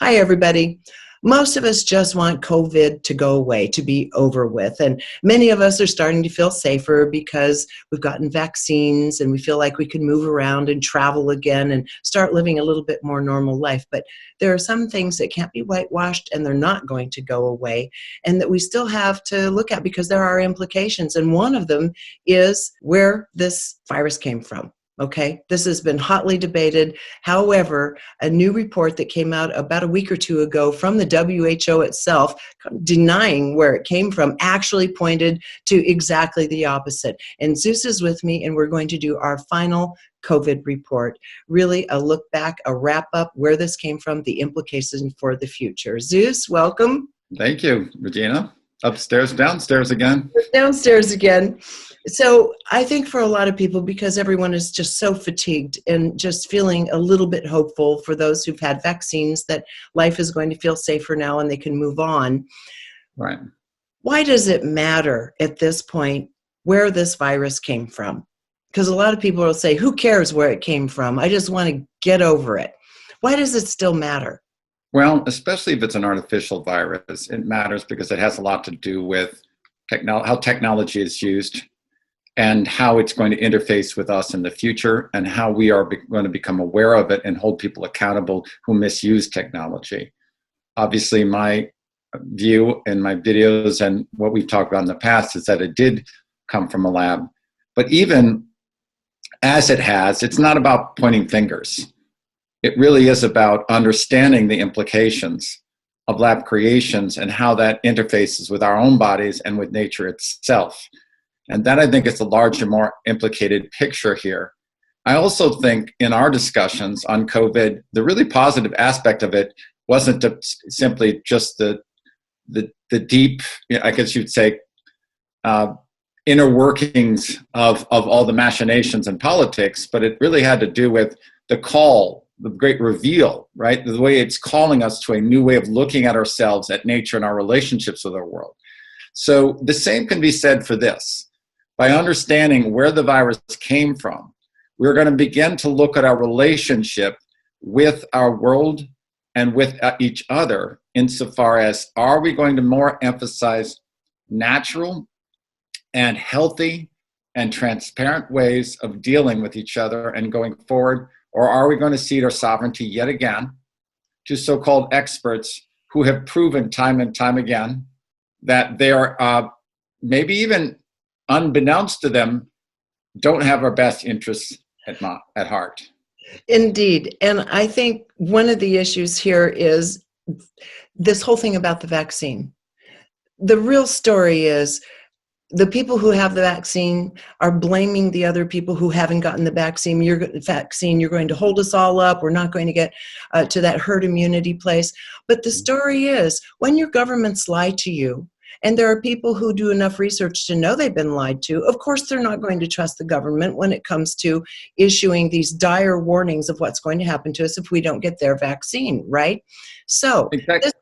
Hi, everybody. Most of us just want COVID to go away, to be over with. And many of us are starting to feel safer because we've gotten vaccines and we feel like we can move around and travel again and start living a little bit more normal life. But there are some things that can't be whitewashed and they're not going to go away and that we still have to look at because there are implications. And one of them is where this virus came from. Okay, this has been hotly debated. However, a new report that came out about a week or two ago from the WHO itself, denying where it came from, actually pointed to exactly the opposite. And Zeus is with me, and we're going to do our final COVID report. Really a look back, a wrap up, where this came from, the implications for the future. Zeus, welcome. Thank you, Regina. Upstairs, downstairs again. Downstairs again. So I think for a lot of people, because everyone is just so fatigued and just feeling a little bit hopeful for those who've had vaccines that life is going to feel safer now and they can move on. Right. Why does it matter at this point where this virus came from? Because a lot of people will say, who cares where it came from? I just want to get over it. Why does it still matter? Well, especially if it's an artificial virus, it matters because it has a lot to do with how technology is used and how it's going to interface with us in the future and how we are going to become aware of it and hold people accountable who misuse technology. Obviously, my view in my videos and what we've talked about in the past is that it did come from a lab. But even as it has, it's not about pointing fingers. It really is about understanding the implications of lab creations and how that interfaces with our own bodies and with nature itself. And that, I think, is the larger, more implicated picture here. I also think in our discussions on COVID, the really positive aspect of it wasn't simply just the deep, I guess you'd say, inner workings of all the machinations in politics, but it really had to do with the call, the great reveal, right? The way it's calling us to a new way of looking at ourselves, at nature, and our relationships with our world. So the same can be said for this. By understanding where the virus came from, we're going to begin to look at our relationship with our world and with each other insofar as, are we going to more emphasize natural and healthy and transparent ways of dealing with each other and going forward? Or are we going to cede our sovereignty yet again to so-called experts who have proven time and time again that they are, maybe even unbeknownst to them, don't have our best interests at heart? Indeed. And I think one of the issues here is this whole thing about the vaccine. The real story is the people who have the vaccine are blaming the other people who haven't gotten the vaccine. You're going to hold us all up. We're not going to get to that herd immunity place. But the story is, when your governments lie to you, and there are people who do enough research to know they've been lied to, of course they're not going to trust the government when it comes to issuing these dire warnings of what's going to happen to us if we don't get their vaccine, right? So exactly.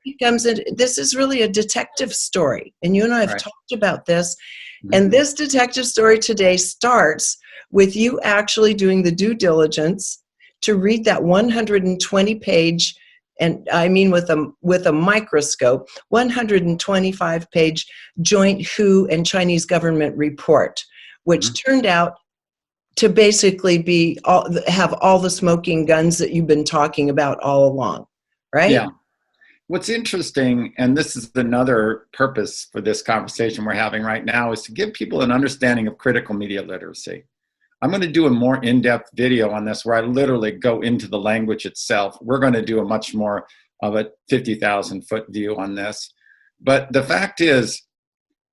This is really a detective story. And you and I have talked about this. Mm-hmm. And this detective story today starts with you actually doing the due diligence to read that 120-page, and I mean with a microscope, 125-page joint WHO and Chinese government report, which turned out to basically have all the smoking guns that you've been talking about all along, right? Yeah. What's interesting, and this is another purpose for this conversation we're having right now, is to give people an understanding of critical media literacy. I'm going to do a more in-depth video on this where I literally go into the language itself. We're going to do a much more of a 50,000-foot view on this. But the fact is,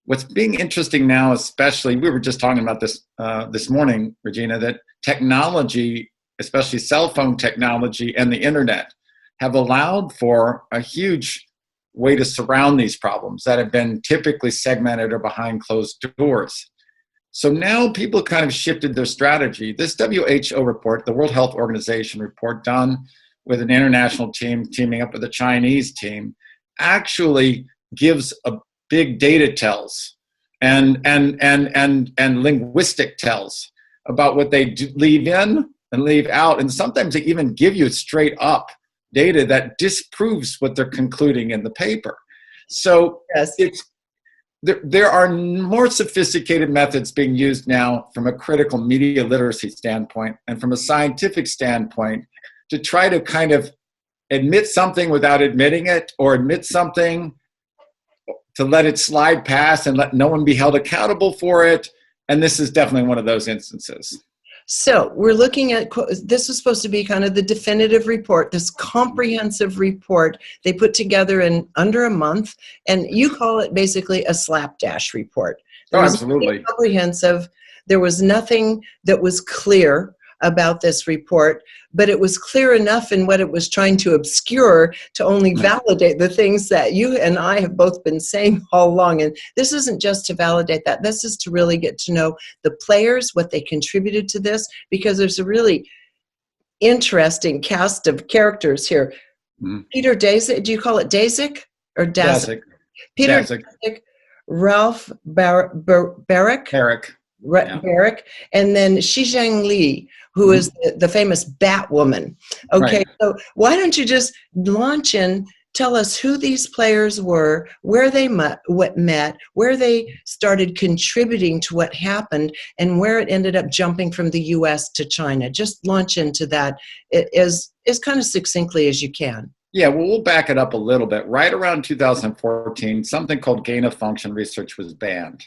what's being interesting now, especially, we were just talking about this this morning, Regina, that technology, especially cell phone technology and the internet, have allowed for a huge way to surround these problems that have been typically segmented or behind closed doors. So now people kind of shifted their strategy. This WHO report, the World Health Organization report done with an international team teaming up with a Chinese team, actually gives a big data tells and linguistic tells about what they leave in and leave out. And sometimes they even give you straight up data that disproves what they're concluding in the paper. So Yes. There are more sophisticated methods being used now from a critical media literacy standpoint and from a scientific standpoint to try to kind of admit something without admitting it, or admit something to let it slide past and let no one be held accountable for it. And this is definitely one of those instances. So we're looking at, this was supposed to be kind of the definitive report, this comprehensive report they put together in under a month, and you call it basically a slapdash report. Oh, absolutely. Comprehensive. There was nothing that was clear about this report, but it was clear enough in what it was trying to obscure to only validate the things that you and I have both been saying all along. And this isn't just to validate that. This is to really get to know the players, what they contributed to this, because there's a really interesting cast of characters here. Peter Daszak, do you call it Daszak or Daszak? Peter Daszak, Ralph Barrick. Barrick, and then Xizhang Li, who is the famous Batwoman. Okay, right. So why don't you just launch in, tell us who these players were, where they met, where they started contributing to what happened, and where it ended up jumping from the U.S. to China. Just launch into that as kind of succinctly as you can. Yeah, well, we'll back it up a little bit. Right around 2014, something called gain-of-function research was banned.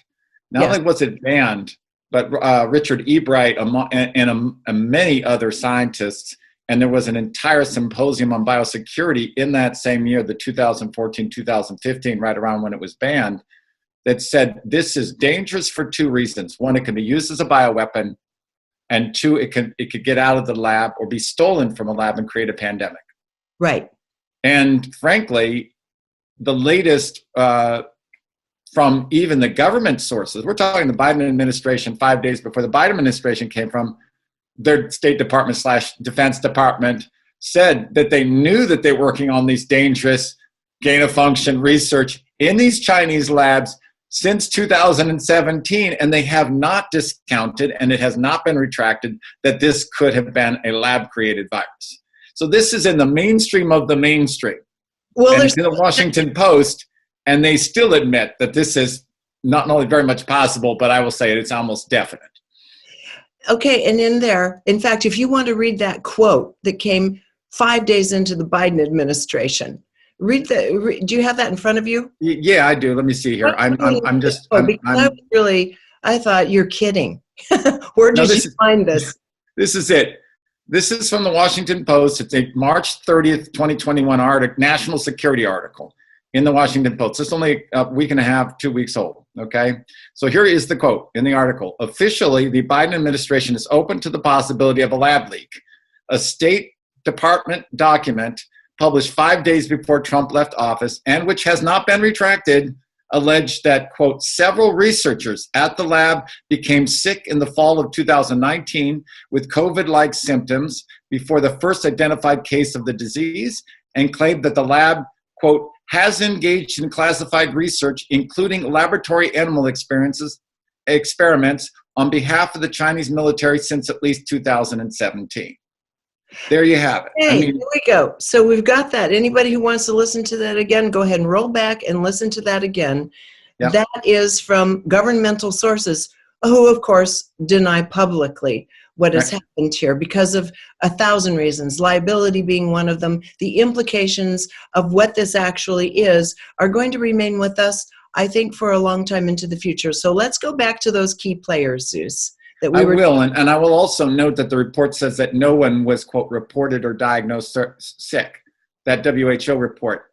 Not only was it banned, but Richard Ebright and many other scientists, and there was an entire symposium on biosecurity in that same year, the 2014-2015, right around when it was banned, that said this is dangerous for two reasons. One, it can be used as a bioweapon, and two, it could get out of the lab or be stolen from a lab and create a pandemic. Right. And frankly, the latest from even the government sources, we're talking the Biden administration 5 days before the Biden administration came from, their State Department / Defense Department said that they knew that they were working on these dangerous gain-of-function research in these Chinese labs since 2017, and they have not discounted, and it has not been retracted, that this could have been a lab-created virus. So this is in the mainstream of the mainstream. Well, there's the Washington Post, and they still admit that this is not only very much possible, but I will say it's almost definite. Okay, and in there, in fact, if you want to read that quote that came 5 days into the Biden administration, do you have that in front of you? Yeah, I do. Let me see here. I thought you're kidding. Where did you find this? This is it. This is from the Washington Post. It's a March 30th, 2021 national security article in the Washington Post. It's only a week and a half, 2 weeks old, okay? So here is the quote in the article. Officially, the Biden administration is open to the possibility of a lab leak. A State Department document published 5 days before Trump left office, and which has not been retracted, alleged that, quote, several researchers at the lab became sick in the fall of 2019 with COVID-like symptoms before the first identified case of the disease, and claimed that the lab, quote, has engaged in classified research, including laboratory animal experiments on behalf of the Chinese military since at least 2017. There you have it. Hey, here we go. So we've got that. Anybody who wants to listen to that again, go ahead and roll back and listen to that again. Yep. That is from governmental sources who, of course, deny publicly what has happened here because of 1,000 reasons, liability being one of them. The implications of what this actually is are going to remain with us, I think, for a long time into the future. So let's go back to those key players, Zeus. I will, and I will also note that the report says that no one was, quote, reported or diagnosed sick, that WHO report.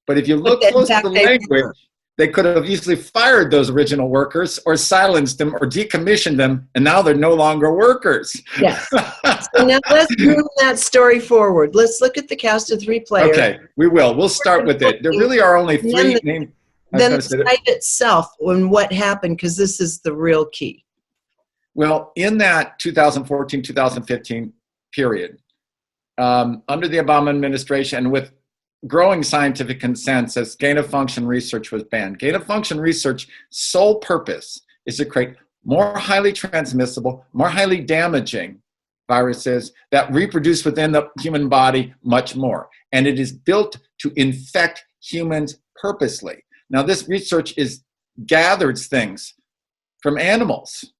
But if you look close at the language, they could have easily fired those original workers or silenced them or decommissioned them, and now they're no longer workers. Yes. So now let's move that story forward. Let's look at the cast of 3 players. Okay, we will. We'll start with it. There really are only 3 names. Then the site itself and what happened, because this is the real key. Well, in that 2014-2015 period, under the Obama administration, with growing scientific consensus, gain-of-function research was banned. Gain-of-function research sole purpose is to create more highly transmissible, more highly damaging viruses that reproduce within the human body much more. And it is built to infect humans purposely. Now, this research gathers things from animals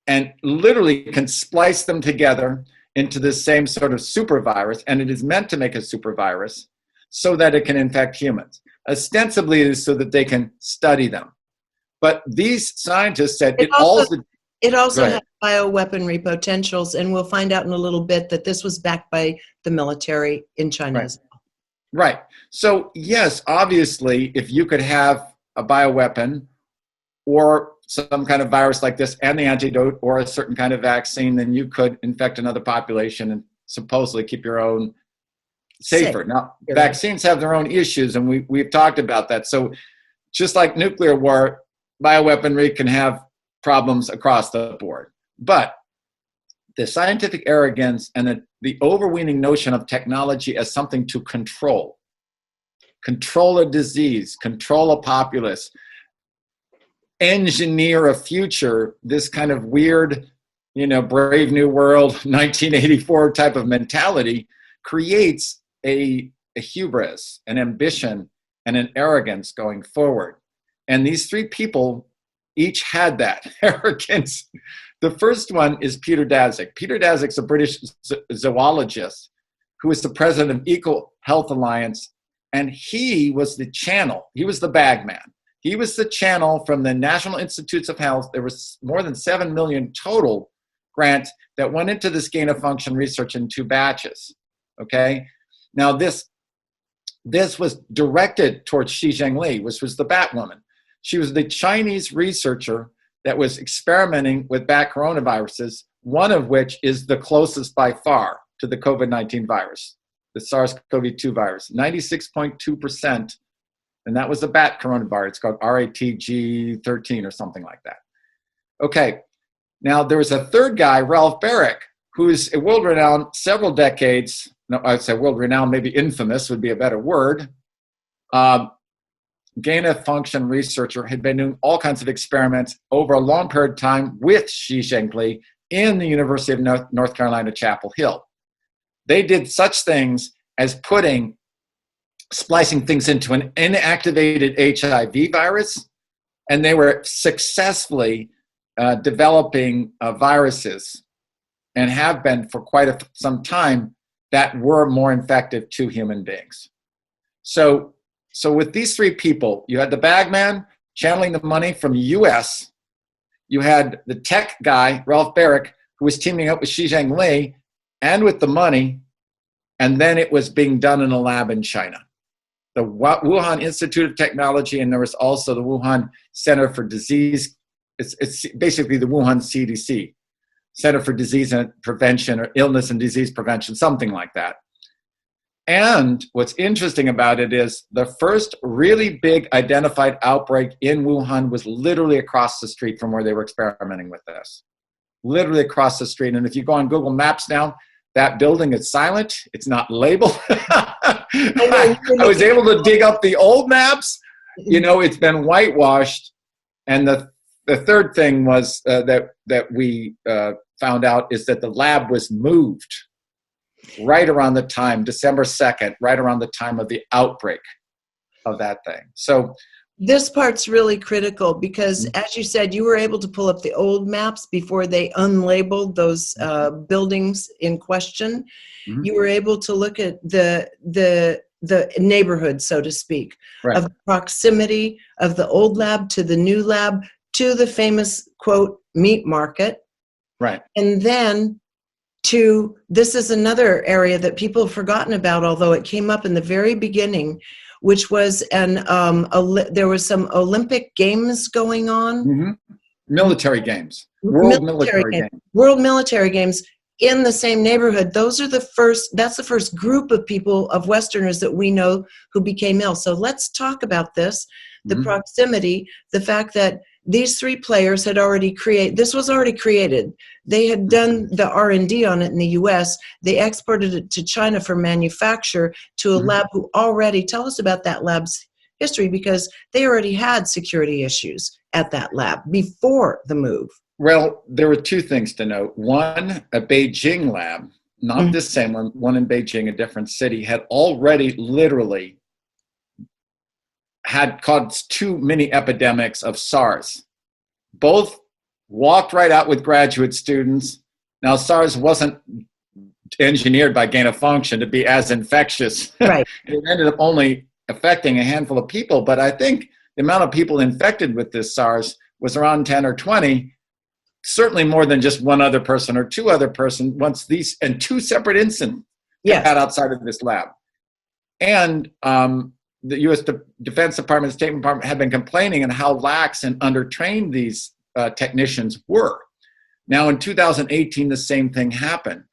and literally can splice them together into the same sort of super virus, and it is meant to make a super virus so that it can infect humans. Ostensibly, it is so that they can study them. But these scientists said it also has bioweaponry potentials, and we'll find out in a little bit that this was backed by the military in China as well. Right. So, yes, obviously, if you could have a bioweapon or some kind of virus like this and the antidote or a certain kind of vaccine, then you could infect another population and supposedly keep your own safer. Now, vaccines have their own issues, and we've talked about that. So just like nuclear war, bioweaponry can have problems across the board. But the scientific arrogance and the overweening notion of technology as something to control a disease, control a populace, engineer a future, this kind of weird, Brave New World, 1984 type of mentality creates a hubris, an ambition, and an arrogance going forward. And these three people each had that arrogance. The first one is Peter Daszak. Peter Daszak's a British zoologist who is the president of Eco Health Alliance, and he was the channel. He was the bag man. He was the channel from the National Institutes of Health. There was more than 7 million total grants that went into this gain-of-function research in 2 batches, okay? Now, this was directed towards Xi Zhengli, which was the Batwoman. She was the Chinese researcher that was experimenting with bat coronaviruses, one of which is the closest by far to the COVID-19 virus, the SARS-CoV-2 virus, 96.2%. And that was a bat coronavirus. It's called RATG13 or something like that. Okay, now there was a third guy, Ralph Baric, who's a world-renowned several decades, no, I'd say world-renowned, maybe infamous would be a better word, gain-of-function researcher, had been doing all kinds of experiments over a long period of time with Xi Zhengli in the University of North Carolina, Chapel Hill. They did such things as splicing things into an inactivated HIV virus, and they were successfully developing viruses, and have been for quite some time, that were more effective to human beings. So with these three people, you had the bagman channeling the money from the US, you had the tech guy, Ralph Baric, who was teaming up with Xi Zhengli and with the money, and then it was being done in a lab in China. The Wuhan Institute of Technology, and there was also the Wuhan Center for Disease. It's basically the Wuhan CDC, Center for Disease and Prevention, or Illness and Disease Prevention, something like that. And what's interesting about it is the first really big identified outbreak in Wuhan was literally across the street from where they were experimenting with this. Literally across the street. And if you go on Google Maps now, that building is silent. It's not labeled. I was able to dig up the old maps. It's been whitewashed. And the third thing was that we found out is that the lab was moved right around the time, December 2nd, right around the time of the outbreak of that thing. So this part's really critical because, as you said, you were able to pull up the old maps before they unlabeled those buildings in question. Mm-hmm. You were able to look at the neighborhood, so to speak, right, of the proximity of the old lab to the new lab to the famous, quote, meat market. Right. And then this is another area that people have forgotten about, although it came up in the very beginning, which was there was some Olympic Games going on. Mm-hmm. Military games. World military games in the same neighborhood. That's the first group of people, of Westerners that we know who became ill. So let's talk about this, the mm-hmm. proximity, the fact that these three players this was already created. They had done the R&D on it in the US. They exported it to China for manufacture to a mm-hmm. lab who already, tell us about that lab's history, because they already had security issues at that lab before the move. Well, there were two things to note. One, a Beijing lab, not this same one in Beijing, a different city, had already literally had caused two mini epidemics of SARS. Both walked right out with graduate students. Now, SARS wasn't engineered by gain of function to be as infectious. Right. It ended up only affecting a handful of people, but I think the amount of people infected with this SARS was around 10 or 20, certainly more than just one other person or two other person once these, and two separate incidents got outside of this lab. And the U.S. Defense Department, State Department have been complaining on how lax and undertrained these technicians were. Now, in 2018, the same thing happened.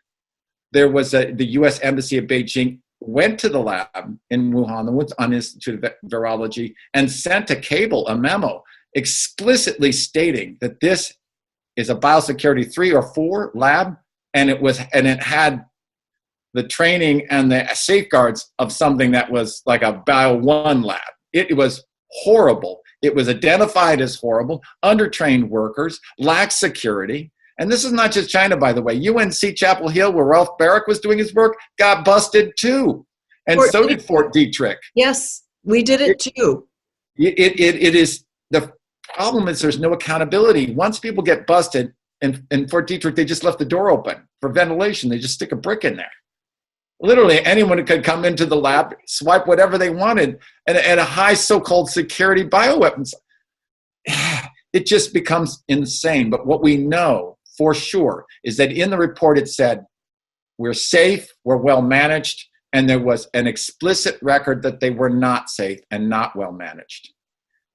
There was the U.S. Embassy of Beijing went to the lab in Wuhan, the Wuhan Institute of Virology, and sent a memo, explicitly stating that this is a biosecurity 3 or 4 lab, and it had the training and the safeguards of something that was like a bio 1 lab. It was horrible. It was identified as horrible, undertrained workers, lax security. And this is not just China, by the way. UNC Chapel Hill, where Ralph Barrick was doing his work, got busted too. And so did Fort Detrick. Yes, we did it too. It is, the problem is there's no accountability. Once people get busted, in Fort Detrick, they just left the door open for ventilation. They just stick a brick in there. Literally anyone could come into the lab, swipe whatever they wanted, and a high so-called security bioweapons. It just becomes insane. But what we know for sure is that in the report it said, we're safe, we're well managed, and there was an explicit record that they were not safe and not well managed.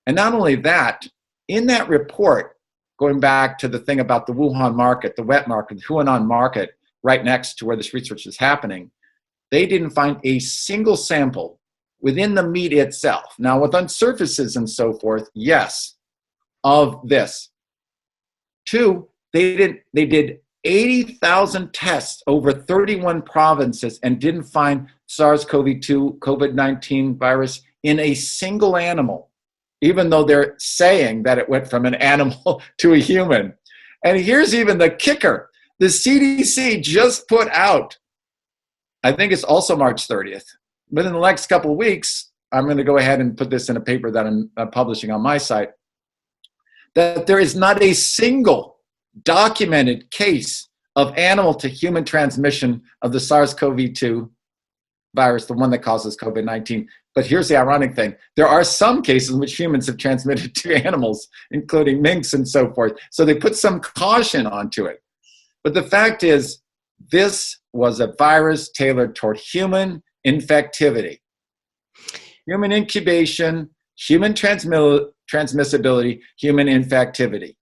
And not only that, in that report, going back to the thing about the Wuhan market, the wet market, the Huanan market, right next to where this research is happening, they didn't find a single sample within the meat itself. Now, within surfaces and so forth, yes, of this. 2, they did 80,000 tests over 31 provinces and didn't find SARS-CoV-2, COVID-19 virus in a single animal, even though they're saying that it went from an animal to a human. And here's even the kicker. The CDC just put out, I think it's also March 30th, but in the next couple of weeks, I'm going to go ahead and put this in a paper that I'm publishing on my site, that there is not a single documented case of animal to human transmission of the SARS-CoV-2 virus, the one that causes COVID-19. But here's the ironic thing. There are some cases in which humans have transmitted to animals, including minks and so forth. So they put some caution onto it. But the fact is, this was a virus tailored toward human infectivity, human incubation, human transmissibility, human infectivity.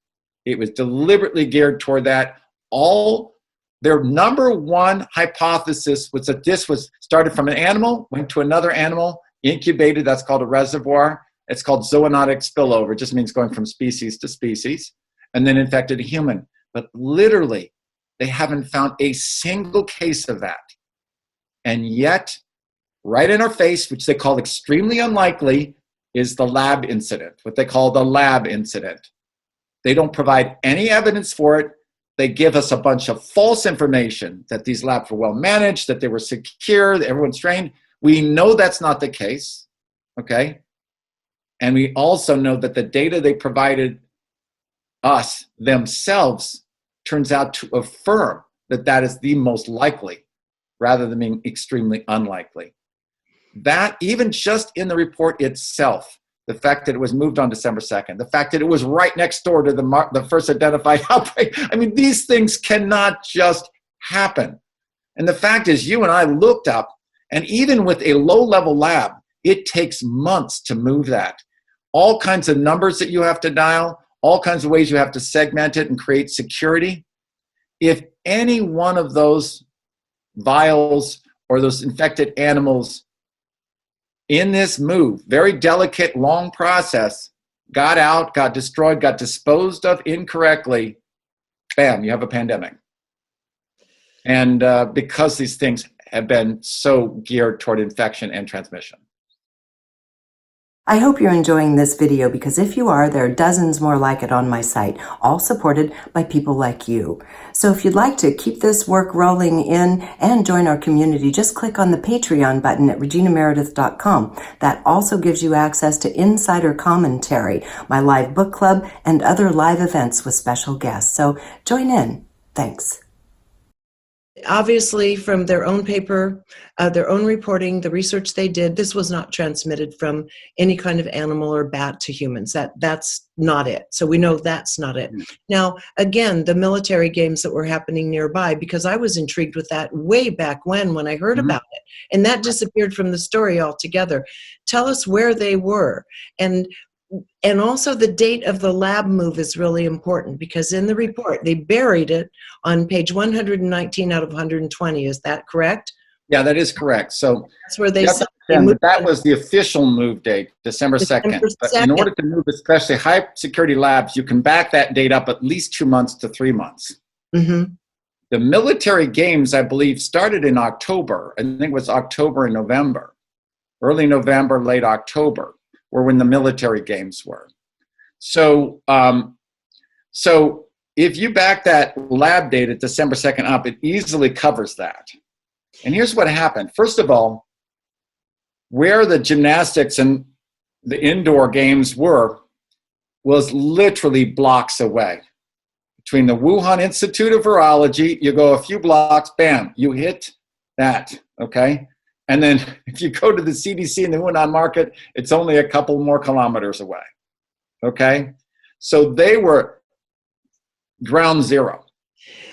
It was deliberately geared toward that. All their number one hypothesis was that this was started from an animal, went to another animal, incubated, that's called a reservoir. It's called zoonotic spillover, it just means going from species to species, and then infected a human. But literally, they haven't found a single case of that. And yet, right in our face, which they call extremely unlikely, is the lab incident, what they call the lab incident. They don't provide any evidence for it. They give us a bunch of false information that these labs were well managed, that they were secure, that everyone's trained. We know that's not the case, okay? And we also know that the data they provided us themselves turns out to affirm that that is the most likely, rather than being extremely unlikely. That, even just in the report itself, the fact that it was moved on December 2nd, the fact that it was right next door to the first identified outbreak, I mean, these things cannot just happen. And the fact is, you and I looked up, and even with a low-level lab, it takes months to move that. All kinds of numbers that you have to dial, all kinds of ways you have to segment it and create security. If any one of those vials or those infected animals in this move, very delicate, long process, got out, got destroyed, got disposed of incorrectly, bam, you have a pandemic. And because these things have been so geared toward infection and transmission. I hope you're enjoying this video because if you are, there are dozens more like it on my site, all supported by people like you. So if you'd like to keep this work rolling in and join our community, just click on the Patreon button at reginameredith.com. That also gives you access to insider commentary, my live book club, and other live events with special guests. So join in. Thanks. Obviously, from their own paper, their own reporting, the research they did, this was not transmitted from any kind of animal or bat to humans. That's not it. So we know that's not it. Now, again, the military games that were happening nearby, because I was intrigued with that way back when I heard about it, and that disappeared from the story altogether. Tell us where they were. And also the date of the lab move is really important, because in the report, they buried it on page 119 out of 120. Is that correct? Yeah, that is correct. So that's where they said that was the official move date, December 2nd. But in order to move, especially high security labs, you can back that date up at least 2 months to 3 months. Mm-hmm. The military games, I believe, started in October. I think it was October and November, early November, late October, were when the military games were. So, so if you back that lab date at December 2nd up, it easily covers that. And here's what happened. First of all, where the gymnastics and the indoor games were was literally blocks away. Between the Wuhan Institute of Virology, you go a few blocks, bam, you hit that, okay? And then if you go to the CDC in the Wuhan market, it's only a couple more kilometers away, okay? So they were ground zero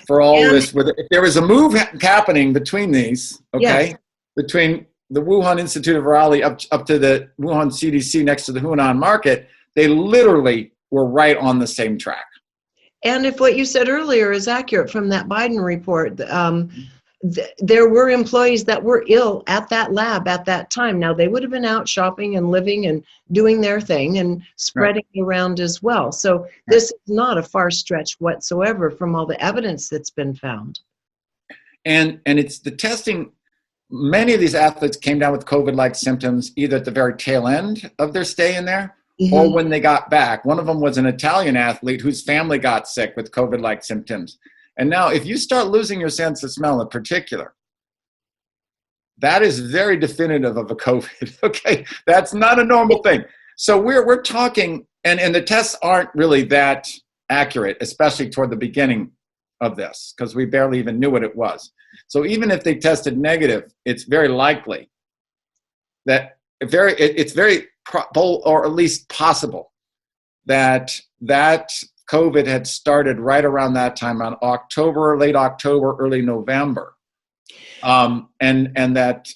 for all this. If there was a move happening between these, okay, yes, between the Wuhan Institute of Virology up to the Wuhan CDC next to the Hunan market, they literally were right on the same track. And if what you said earlier is accurate from that Biden report, there were employees that were ill at that lab at that time. Now, they would have been out shopping and living and doing their thing and spreading around as well. So this is not a far stretch whatsoever from all the evidence that's been found. And it's the testing. Many of these athletes came down with COVID-like symptoms either at the very tail end of their stay in there, or when they got back. One of them was an Italian athlete whose family got sick with COVID-like symptoms. And now if you start losing your sense of smell in particular, that is very definitive of a COVID, okay? That's not a normal thing. So we're talking, and the tests aren't really that accurate, especially toward the beginning of this, because we barely even knew what it was. So even if they tested negative, it's very likely that it's very or at least possible that COVID had started right around that time, on October, late October, early November, and that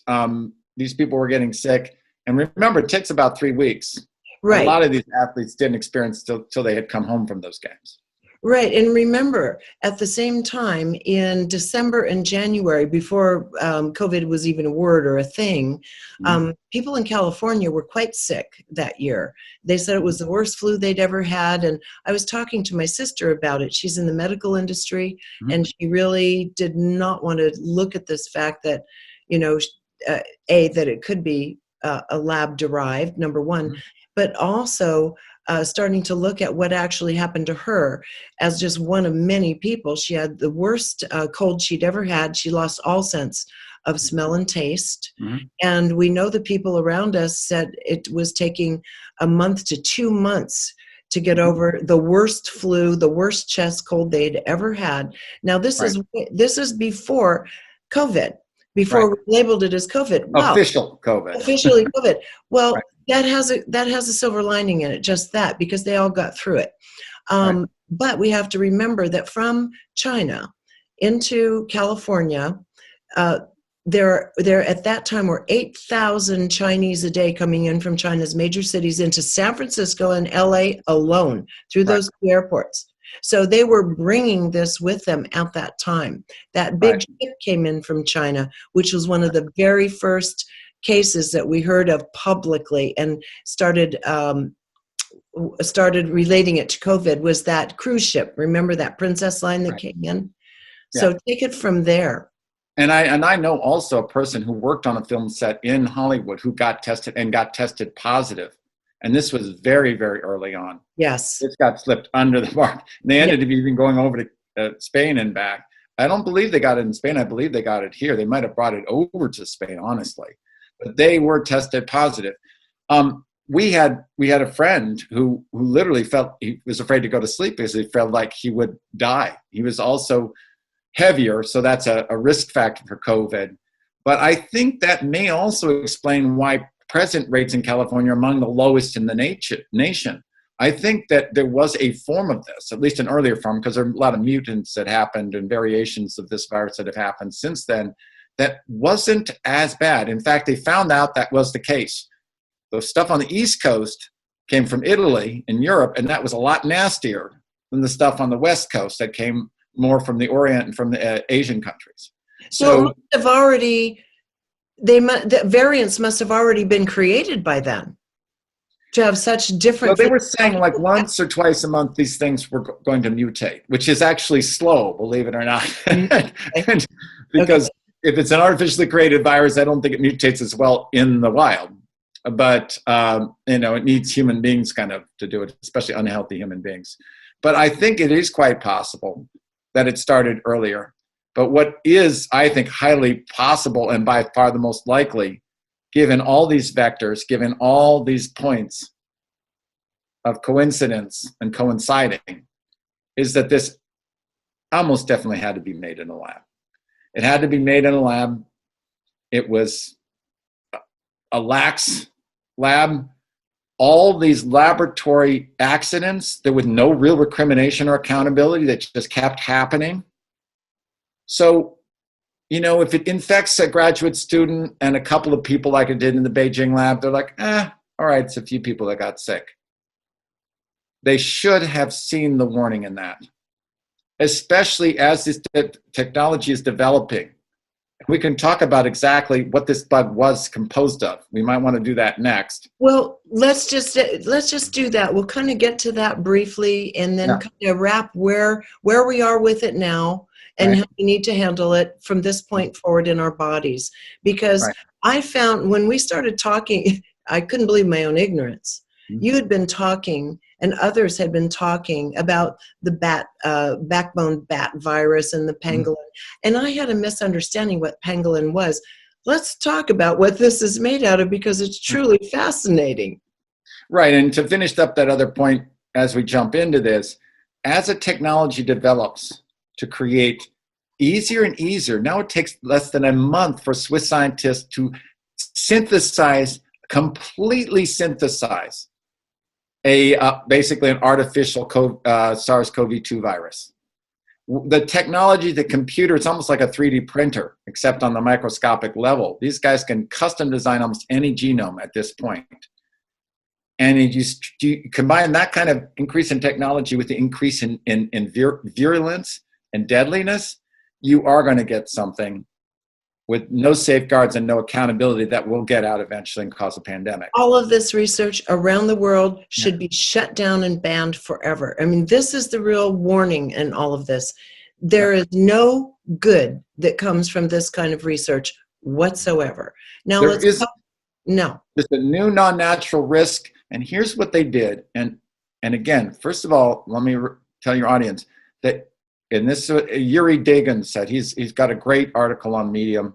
these people were getting sick. And remember, it takes about 3 weeks. Right. A lot of these athletes didn't experience till they had come home from those games. Right, and remember, at the same time, in December and January, before COVID was even a word or a thing, people in California were quite sick that year. They said it was the worst flu they'd ever had, and I was talking to my sister about it. She's in the medical industry, and she really did not want to look at this fact that, you know, that it could be a lab-derived, number one, but also starting to look at what actually happened to her as just one of many people. She had the worst cold she'd ever had. She lost all sense of smell and taste. And we know the people around us said it was taking a month to 2 months to get over the worst flu, the worst chest cold they'd ever had. Now, this is before COVID, before we labeled it as COVID. Wow. Official COVID. Officially COVID. Well, that has a silver lining in it, just that, because they all got through it. But we have to remember that from China into California, there at that time were 8,000 Chinese a day coming in from China's major cities into San Francisco and LA alone through those two airports. So they were bringing this with them at that time. That big ship came in from China, which was one of the very first cases that we heard of publicly and started relating it to COVID, was that cruise ship. Remember that Princess line that came in? So take it from there. And I know also a person who worked on a film set in Hollywood who got tested positive And this was very, very early on. Yes. This got slipped under the mark. And they ended up even going over to Spain and back. I don't believe they got it in Spain. I believe they got it here. They might have brought it over to Spain, honestly. But they were tested positive. We had a friend who literally felt he was afraid to go to sleep because he felt like he would die. He was also heavier, so that's a risk factor for COVID. But I think that may also explain why present rates in California are among the lowest in the nation. I think that there was a form of this, at least an earlier form, because there are a lot of mutants that happened and variations of this virus that have happened since then that wasn't as bad. In fact, they found out that was the case. The stuff on the East Coast came from Italy and Europe, and that was a lot nastier than the stuff on the West Coast that came more from the Orient and from the Asian countries. So it must have already, the variants must have already been created by then to have such different. So they were saying like once or twice a month these things were going to mutate, which is actually slow, believe it or not. Because if it's an artificially created virus, I don't think it mutates as well in the wild. But it needs human beings kind of to do it, especially unhealthy human beings. But I think it is quite possible that it started earlier. But what is, I think, highly possible and by far the most likely, given all these vectors, given all these points of coincidence and coinciding, is that this almost definitely had to be made in a lab. It had to be made in a lab. It was a lax lab. All these laboratory accidents, there was no real recrimination or accountability, that just kept happening. So, if it infects a graduate student and a couple of people like it did in the Beijing lab, they're like, all right, it's a few people that got sick. They should have seen the warning in that, especially as this technology is developing. We can talk about exactly what this bug was composed of. We might want to do that next. Well, let's just do that. We'll kind of get to that briefly, and then kind of wrap where we are with it now, and how we need to handle it from this point forward in our bodies. Because I found when we started talking, I couldn't believe my own ignorance. Mm-hmm. You had been talking, and others had been talking about the backbone bat virus and the pangolin. Mm-hmm. And I had a misunderstanding what pangolin was. Let's talk about what this is made out of, because it's truly fascinating. Right, and to finish up that other point as we jump into this, as a technology develops to create easier and easier, now it takes less than a month for Swiss scientists to completely synthesize basically an artificial SARS-CoV-2 virus. The technology, the computer, it's almost like a 3D printer, except on the microscopic level. These guys can custom design almost any genome at this point. And you combine that kind of increase in technology with the increase in virulence and deadliness, you are going to get something with no safeguards and no accountability that will get out eventually and cause a pandemic. All of this research around the world should be shut down and banned forever. I mean, this is the real warning in all of this. There is no good that comes from this kind of research whatsoever. Now, there's a new non-natural risk, and here's what they did. And again, first of all, let me tell your audience that, and this Yuri Dagan said, he's got a great article on Medium,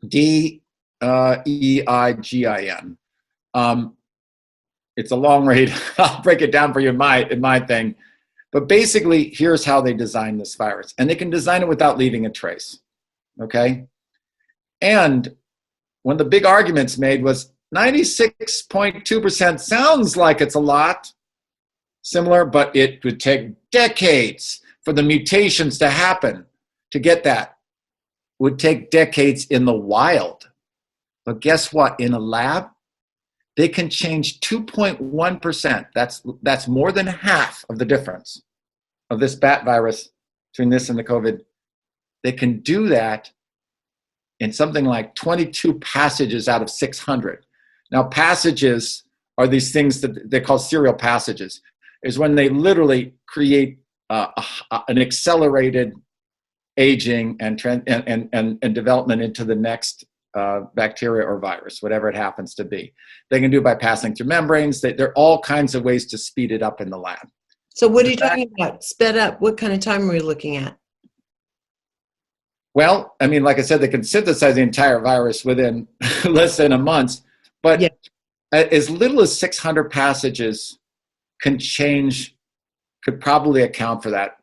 Deigin. It's a long read. I'll break it down for you in my thing. But basically, here's how they designed this virus. And they can design it without leaving a trace, okay? And one of the big arguments made was 96.2% sounds like it's a lot similar, but it would take decades for the mutations to happen to get that. It would take decades in the wild. But guess what? In a lab, they can change 2.1%. That's more than half of the difference of this bat virus between this and the COVID. They can do that in something like 22 passages out of 600. Now, passages are these things that they call serial passages, is when they literally create an accelerated aging and development into the next bacteria or virus, whatever it happens to be. They can do it by passing through membranes. There are all kinds of ways to speed it up in the lab. So what are you talking about? Sped up? What kind of time are we looking at? Well, I mean, like I said, they can synthesize the entire virus within less than a month, but as little as 600 passages could probably account for that.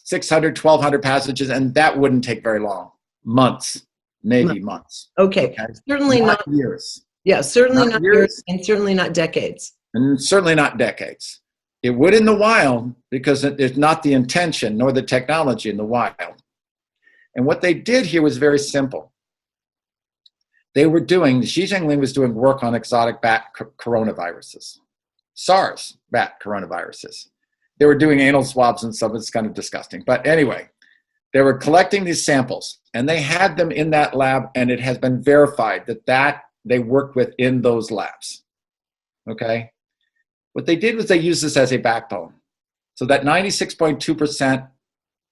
600, 1,200 passages, and that wouldn't take very long. Months, maybe months. Okay. Certainly not years. Yeah, certainly not years, and certainly not decades. And certainly not decades. It would in the wild, because it's not the intention nor the technology in the wild. And what they did here was very simple. Xi Jinping was doing work on exotic bat coronaviruses, SARS bat coronaviruses. They were doing anal swabs and stuff. It's kind of disgusting. But anyway, they were collecting these samples, and they had them in that lab, and it has been verified that they worked within those labs. Okay? What they did was they used this as a backbone. So that 96.2%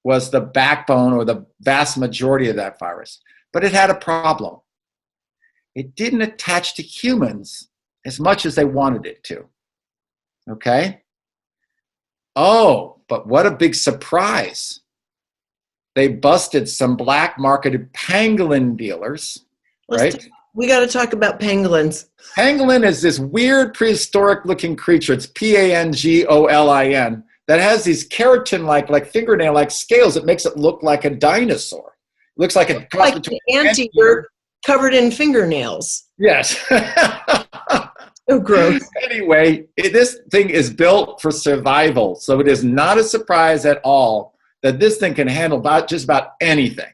was the backbone or the vast majority of that virus. But it had a problem. It didn't attach to humans as much as they wanted it to. Okay? Oh, but what a big surprise. They busted some black marketed pangolin dealers, right? We got to talk about pangolins. Pangolin is this weird prehistoric looking creature. It's Pangolin that has these keratin-like fingernail-like scales that makes it look like a dinosaur. It looks like a cross between an anteater covered in fingernails. Yes. So gross. Anyway, this thing is built for survival, so it is not a surprise at all that this thing can handle just about anything.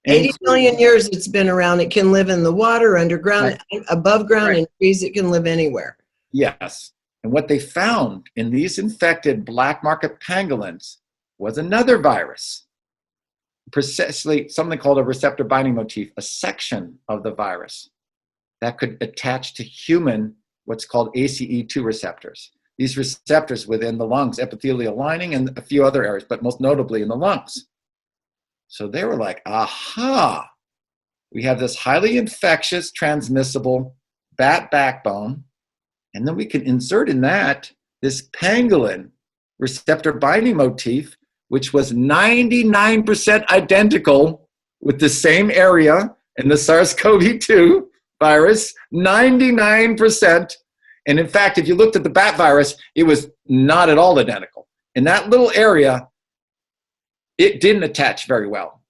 80 million years it's been around. It can live in the water, underground, above ground, in trees. It can live anywhere. Yes. And what they found in these infected black market pangolins was another virus, precisely something called a receptor binding motif, a section of the virus that could attach to human, what's called ACE2 receptors. These receptors within the lungs, epithelial lining, and a few other areas, but most notably in the lungs. So they were like, aha, we have this highly infectious, transmissible bat backbone, and then we can insert in that this pangolin receptor binding motif, which was 99% identical with the same area in the SARS-CoV-2 virus, 99%. And in fact, if you looked at the bat virus, it was not at all identical. In that little area, it didn't attach very well.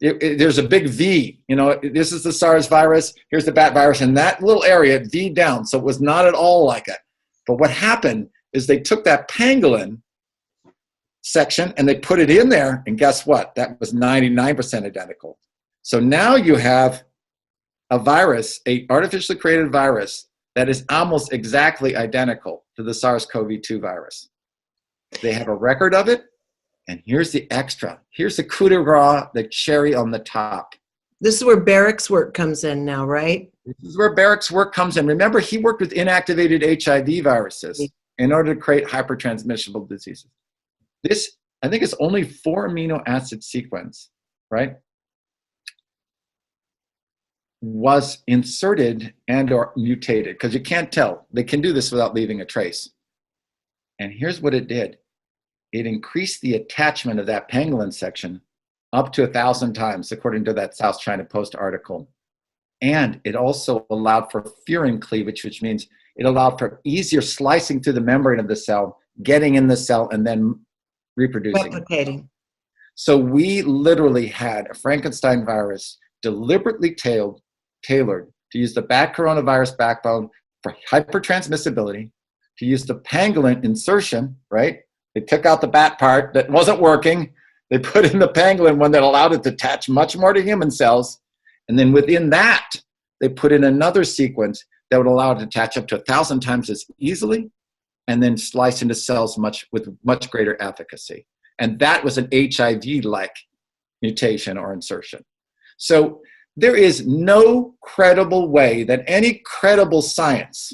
There's a big V. You know, this is the SARS virus. Here's the bat virus. And that little area, V down. So it was not at all like it. But what happened is they took that pangolin section and they put it in there. And guess what? That was 99% identical. So now you have a virus, an artificially created virus, that is almost exactly identical to the SARS-CoV-2 virus. They have a record of it. And here's the extra. Here's the coup de grace, the cherry on the top. This is where Barrick's work comes in now, right? This is where Barrick's work comes in. Remember, he worked with inactivated HIV viruses in order to create hypertransmissible diseases. This, I think, is only 4 amino acid sequence, right? Was inserted and or mutated, because you can't tell. They can do this without leaving a trace. And here's what it did. It increased the attachment of that pangolin section up to 1,000 times, according to that South China Post article. And it also allowed for furin cleavage, which means it allowed for easier slicing through the membrane of the cell, getting in the cell, and then reproducing. Replicating. So we literally had a Frankenstein virus deliberately tailored to use the bat coronavirus backbone for hypertransmissibility, to use the pangolin insertion, right? They took out the bat part that wasn't working. They put in the pangolin one that allowed it to attach much more to human cells. And then within that, they put in another sequence that would allow it to attach up to 1,000 times as easily and then slice into cells with much greater efficacy. And that was an HIV-like mutation or insertion. So there is no credible way that any credible science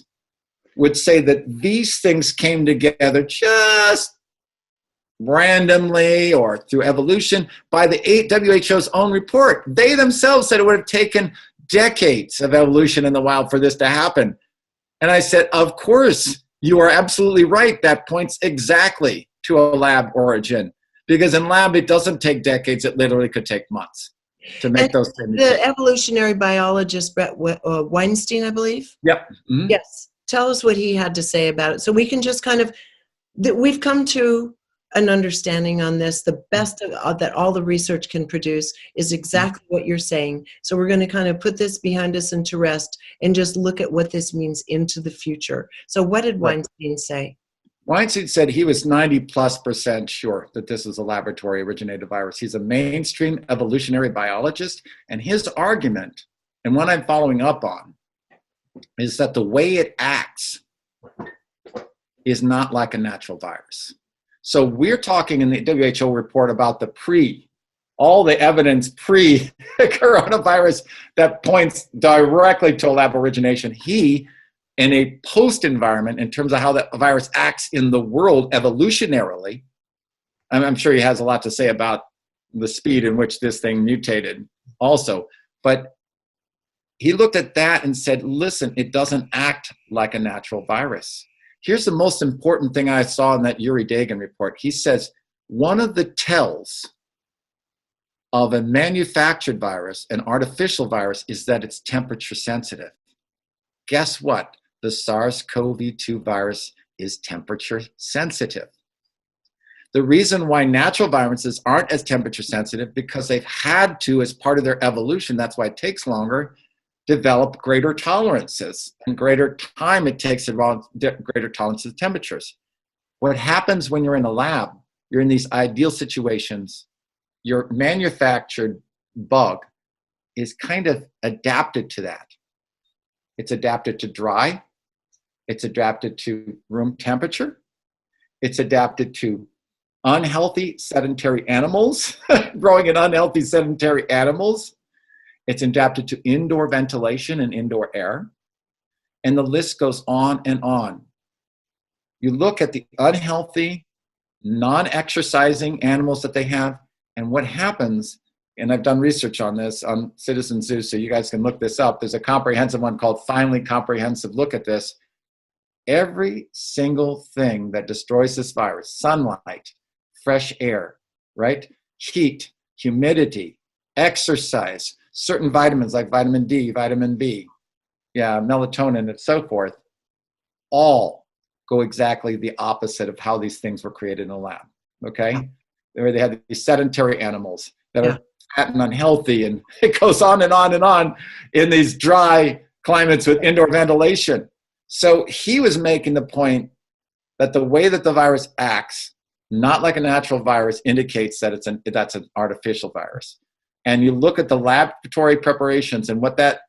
would say that these things came together just randomly or through evolution by the WHO's own report. They themselves said it would have taken decades of evolution in the wild for this to happen. And I said, of course, you are absolutely right. That points exactly to a lab origin. Because in lab, it doesn't take decades. It literally could take months to make those things. The evolutionary biologist, Weinstein, I believe? Yep. Mm-hmm. Yes. Tell us what he had to say about it. So we can just kind of, we've come to an understanding on this. The best that all the research can produce is exactly what you're saying. So we're going to kind of put this behind us and to rest and just look at what this means into the future. So what did Weinstein say? Weinstein said he was 90+% sure that this is a laboratory originated virus. He's a mainstream evolutionary biologist, and his argument, and what I'm following up on, is that the way it acts is not like a natural virus. So we're talking in the WHO report about all the evidence pre-coronavirus that points directly to a lab origination. He, in a post-environment, in terms of how the virus acts in the world evolutionarily, I'm sure he has a lot to say about the speed in which this thing mutated also, but he looked at that and said, listen, it doesn't act like a natural virus. Here's the most important thing I saw in that Yuri Dagan report. He says, one of the tells of a manufactured virus, an artificial virus, is that it's temperature sensitive. Guess what? The SARS-CoV-2 virus is temperature sensitive. The reason why natural viruses aren't as temperature sensitive, because they've had to, as part of their evolution, that's why it takes longer, develop greater tolerances and greater time it takes to develop greater tolerances to temperatures. What happens when you're in a lab, you're in these ideal situations, your manufactured bug is kind of adapted to that. It's adapted to dry, it's adapted to room temperature, it's adapted to unhealthy sedentary animals, growing in unhealthy sedentary animals. It's adapted to indoor ventilation and indoor air. And the list goes on and on. You look at the unhealthy, non-exercising animals that they have, and what happens, and I've done research on this on Citizen Zeus, so you guys can look this up. There's a comprehensive one called Finally Comprehensive Look at This. Every single thing that destroys this virus, sunlight, fresh air, right? Heat, humidity, exercise, certain vitamins like vitamin D, vitamin B, melatonin, and so forth, all go exactly the opposite of how these things were created in a lab, okay? Where they have these sedentary animals that are fat and unhealthy, and it goes on and on and on in these dry climates with indoor ventilation. So he was making the point that the way that the virus acts, not like a natural virus, indicates that that's an artificial virus. And you look at the laboratory preparations and what that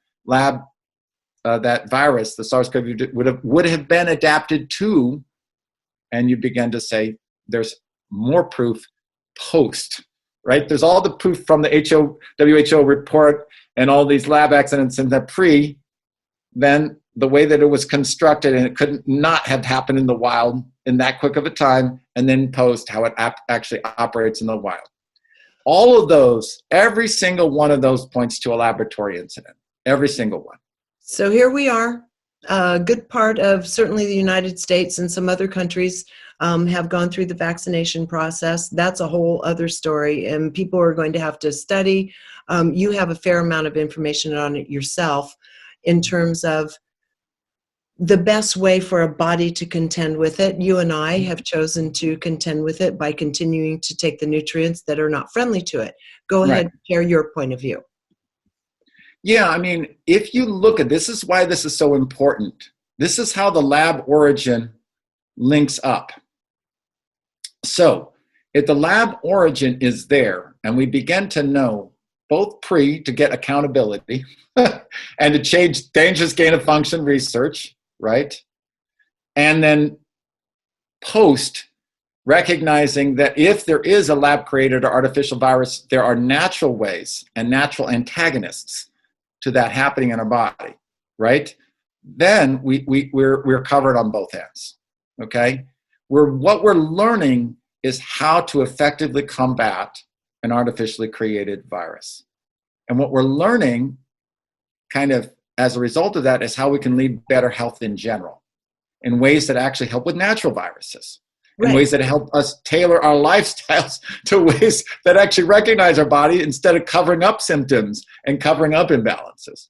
that virus, the SARS-CoV-2, would have been adapted to, and you begin to say there's more proof post, right? There's all the proof from the WHO report and all these lab accidents in the then the way that it was constructed, and it could not have happened in the wild in that quick of a time, and then post how it actually operates in the wild. All of those, every single one of those points to a laboratory incident, every single one. So here we are. A good part of certainly the United States and some other countries have gone through the vaccination process. That's a whole other story, and people are going to have to study. You have a fair amount of information on it yourself in terms of the best way for a body to contend with it. You and I have chosen to contend with it by continuing to take the nutrients that are not friendly to it. Go ahead and share your point of view. Yeah, I mean, if you look at this is why this is so important. This is how the lab origin links up. So if the lab origin is there, and we begin to know both to get accountability and to change dangerous gain of function research, right? And then post, recognizing that if there is a lab-created or artificial virus, there are natural ways and natural antagonists to that happening in our body, right? Then we're covered on both ends, okay? What we're learning is how to effectively combat an artificially created virus. And what we're learning kind of, as a result of that, is how we can lead better health in general, in ways that actually help with natural viruses, in ways that help us tailor our lifestyles to ways that actually recognize our body instead of covering up symptoms and covering up imbalances.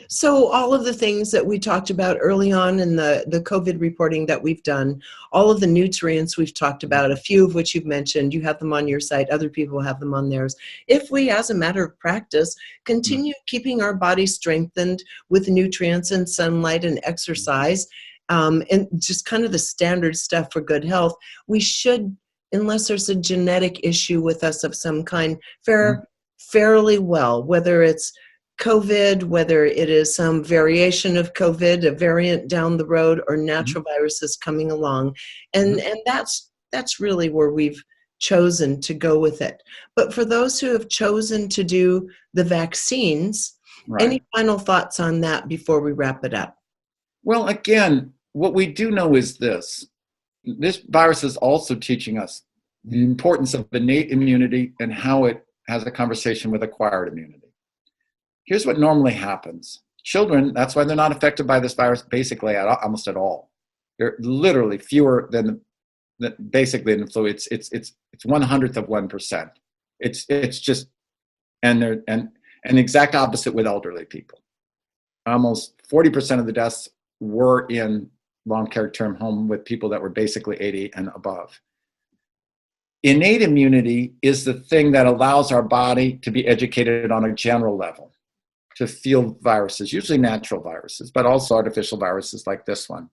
So all of the things that we talked about early on in the COVID reporting that we've done, all of the nutrients we've talked about, a few of which you've mentioned, you have them on your site, other people have them on theirs. If we, as a matter of practice, continue keeping our body strengthened with nutrients and sunlight and exercise, and just kind of the standard stuff for good health, we should, unless there's a genetic issue with us of some kind, fare fairly well, whether it's COVID, whether it is some variation of COVID, a variant down the road, or natural viruses coming along. And that's really where we've chosen to go with it. But for those who have chosen to do the vaccines, any final thoughts on that before we wrap it up? Well, again, what we do know is this virus is also teaching us the importance of innate immunity and how it has a conversation with acquired immunity. Here's what normally happens. Children, that's why they're not affected by this virus basically almost at all. They're literally fewer than basically in the flu. It's 1/100th of 1%. It's just, and the exact opposite with elderly people. Almost 40% of the deaths were in long-care term home with people that were basically 80 and above. Innate immunity is the thing that allows our body to be educated on a general level, to feel viruses, usually natural viruses, but also artificial viruses like this one.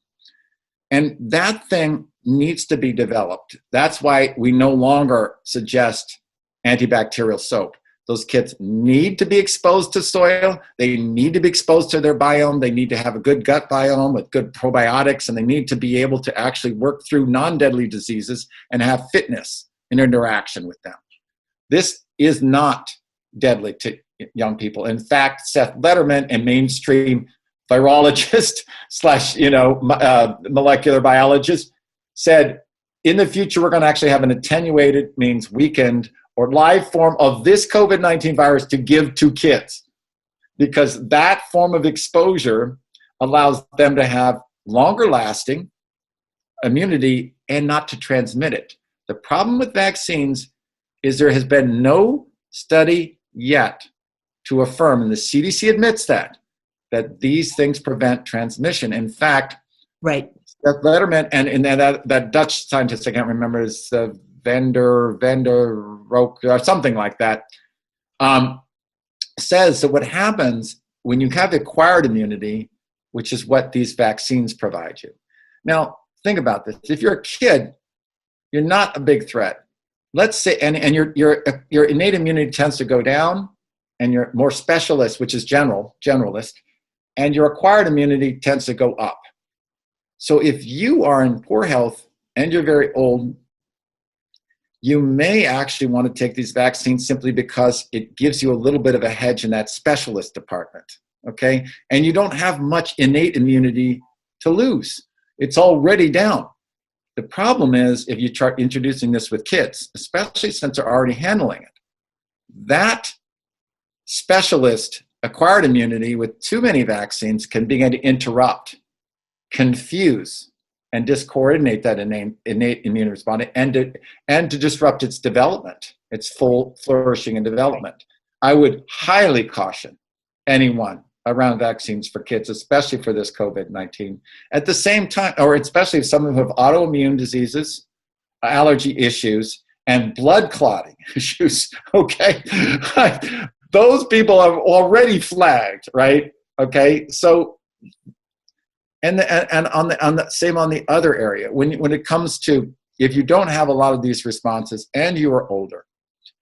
And that thing needs to be developed. That's why we no longer suggest antibacterial soap. Those kids need to be exposed to soil. They need to be exposed to their biome. They need to have a good gut biome with good probiotics, and they need to be able to actually work through non-deadly diseases and have fitness in interaction with them. This is not deadly to young people. In fact, Seth Lederman, a mainstream virologist / molecular biologist, said, in the future, we're going to actually have an attenuated, means weakened, or live form of this COVID-19 virus to give to kids, because that form of exposure allows them to have longer lasting immunity and not to transmit it. The problem with vaccines is there has been no study yet to affirm, and the CDC admits that these things prevent transmission. In fact, Seth Lederman and that Dutch scientist, I can't remember, is Vander Roek or something like that, says that what happens when you have acquired immunity, which is what these vaccines provide you. Now, think about this. If you're a kid, you're not a big threat. Let's say, and your innate immunity tends to go down, and you're more specialist, which is generalist, and your acquired immunity tends to go up. So if you are in poor health and you're very old, you may actually want to take these vaccines simply because it gives you a little bit of a hedge in that specialist department, okay? And you don't have much innate immunity to lose. It's already down. The problem is if you start introducing this with kids, especially since they're already handling it, that specialist acquired immunity with too many vaccines can begin to interrupt, confuse, and discoordinate that innate immune response and to disrupt its development, its full flourishing and development. I would highly caution anyone around vaccines for kids, especially for this COVID-19. At the same time, or especially some who have autoimmune diseases, allergy issues, and blood clotting issues, okay? Those people are already flagged, right? Okay, so and on the same on the other area, when it comes to, if you don't have a lot of these responses and you are older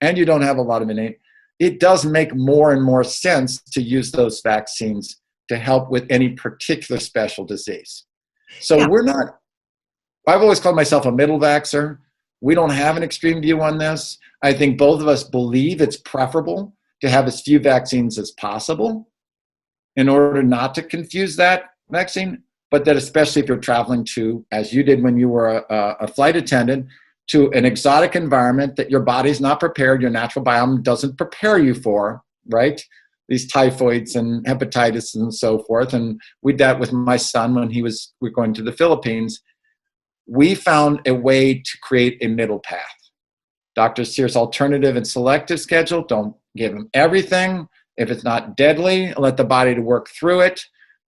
and you don't have a lot of innate, it does make more and more sense to use those vaccines to help with any particular special disease. So I've always called myself a middle vaxxer. We don't have an extreme view on this. I think both of us believe it's preferable to have as few vaccines as possible in order not to confuse that vaccine, but that especially if you're traveling to, as you did when you were a flight attendant, to an exotic environment that your body's not prepared, your natural biome doesn't prepare you for, right? these typhoids and hepatitis and so forth. And we did that with my son when we were going to the Philippines. We found a way to create a middle path. Dr. Sears' alternative and selective schedule: don't give him everything. If it's not deadly, let the body to work through it.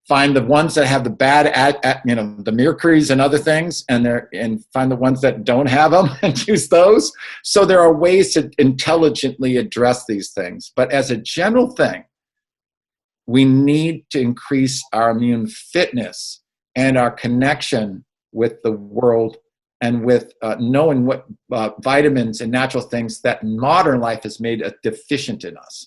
Find the ones that have the bad, the mercuries and other things, and find the ones that don't have them and use those. So there are ways to intelligently address these things. But as a general thing, we need to increase our immune fitness and our connection with the world, and with knowing what vitamins and natural things that modern life has made deficient in us.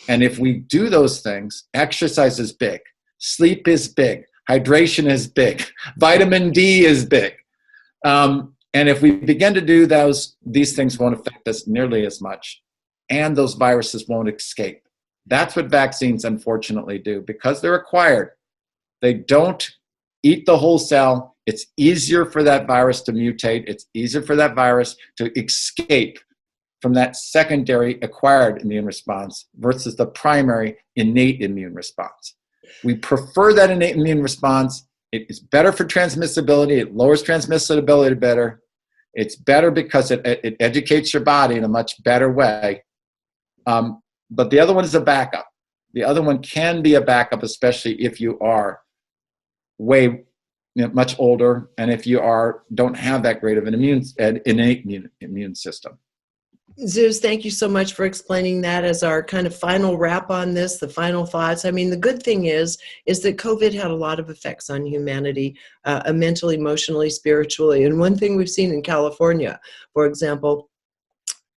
And if we do those things, exercise is big, sleep is big, hydration is big, vitamin D is big. And if we begin to do these things won't affect us nearly as much, and those viruses won't escape. That's what vaccines unfortunately do, because they're acquired. They don't eat the whole cell. It's easier for that virus to mutate. It's easier for that virus to escape from that secondary acquired immune response versus the primary innate immune response. We prefer that innate immune response. It is better for transmissibility. It lowers transmissibility better. It's better because it educates your body in a much better way. But the other one is a backup. The other one can be a backup, especially if you are much older, and if you don't have that great of an innate immune system. Zeus, thank you so much for explaining that as our kind of final wrap on this, the final thoughts. I mean, the good thing is that COVID had a lot of effects on humanity, mentally, emotionally, spiritually. And one thing we've seen in California, for example,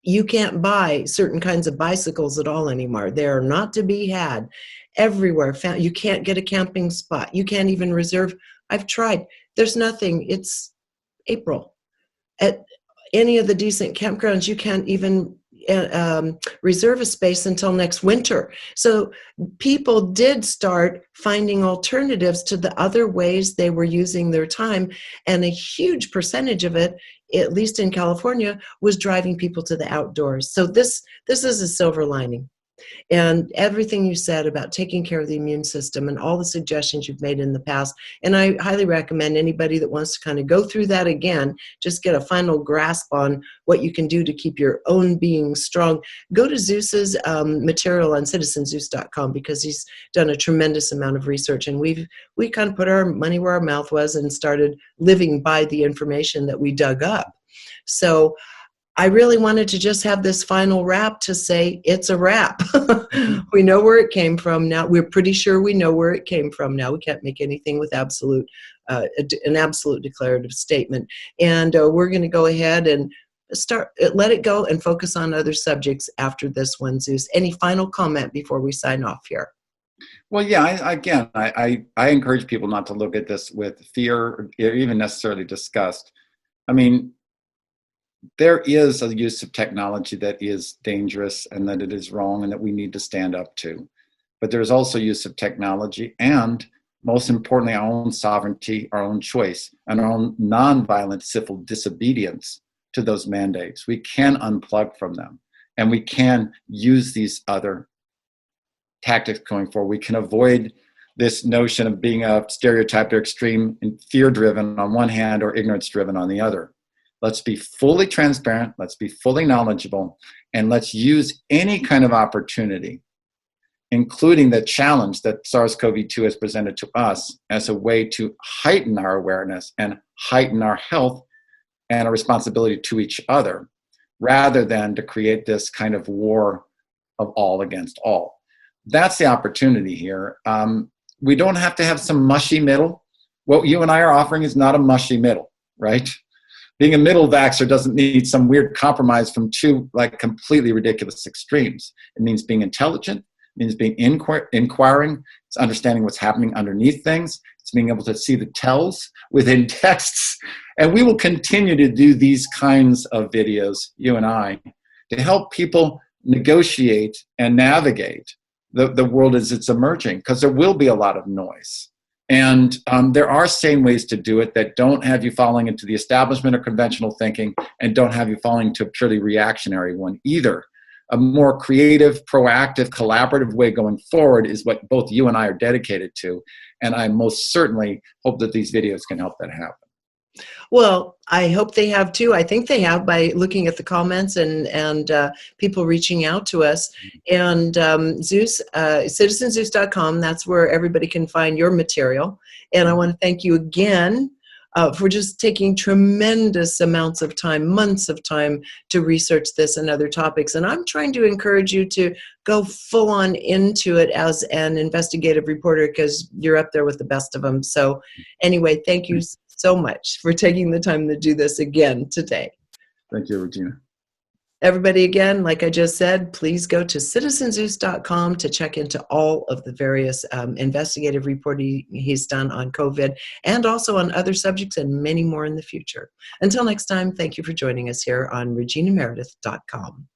you can't buy certain kinds of bicycles at all anymore. They are not to be had everywhere. You can't get a camping spot. You can't even reserve. I've tried. There's nothing. It's April. At any of the decent campgrounds, you can't even reserve a space until next winter. So people did start finding alternatives to the other ways they were using their time. And a huge percentage of it, at least in California, was driving people to the outdoors. So this is a silver lining. And everything you said about taking care of the immune system and all the suggestions you've made in the past. And I highly recommend anybody that wants to kind of go through that again, just get a final grasp on what you can do to keep your own being strong. Go to Zeus's material on citizenzeus.com, because he's done a tremendous amount of research. And we kind of put our money where our mouth was and started living by the information that we dug up. So I really wanted to just have this final wrap to say it's a wrap. We know where it came from now. We're pretty sure we know where it came from now. We can't make anything with an absolute declarative statement. And we're going to go ahead and let it go and focus on other subjects after this one, Zeus. Any final comment before we sign off here? Well, yeah, I encourage people not to look at this with fear or even necessarily disgust. I mean, there is a use of technology that is dangerous and that it is wrong and that we need to stand up to. But there's also use of technology and, most importantly, our own sovereignty, our own choice, and our own nonviolent civil disobedience to those mandates. We can unplug from them, and we can use these other tactics going forward. We can avoid this notion of being a stereotyped or extreme and fear-driven on one hand or ignorance-driven on the other. Let's be fully transparent, let's be fully knowledgeable, and let's use any kind of opportunity, including the challenge that SARS-CoV-2 has presented to us, as a way to heighten our awareness and heighten our health and our responsibility to each other, rather than to create this kind of war of all against all. That's the opportunity here. We don't have to have some mushy middle. What you and I are offering is not a mushy middle, right? Being a middle vaxxer doesn't need some weird compromise from two completely ridiculous extremes. It means being intelligent, it means being inquiring, it's understanding what's happening underneath things, it's being able to see the tells within texts. And we will continue to do these kinds of videos, you and I, to help people negotiate and navigate the world as it's emerging, because there will be a lot of noise. And there are sane ways to do it that don't have you falling into the establishment or conventional thinking, and don't have you falling into a purely reactionary one either. a more creative, proactive, collaborative way going forward is what both you and I are dedicated to. And I most certainly hope that these videos can help that happen. Well, I hope they have too. I think they have by looking at the comments and people reaching out to us. And Zeus, citizenzeus.com, that's where everybody can find your material. And I want to thank you again for just taking tremendous amounts of time, months of time to research this and other topics. And I'm trying to encourage you to go full on into it as an investigative reporter because you're up there with the best of them. So anyway, thank you so much for taking the time to do this again today. Thank you, Regina. Everybody, again, like I just said, please go to citizenzeus.com to check into all of the various investigative reporting he's done on COVID and also on other subjects and many more in the future. Until next time, thank you for joining us here on reginameredith.com.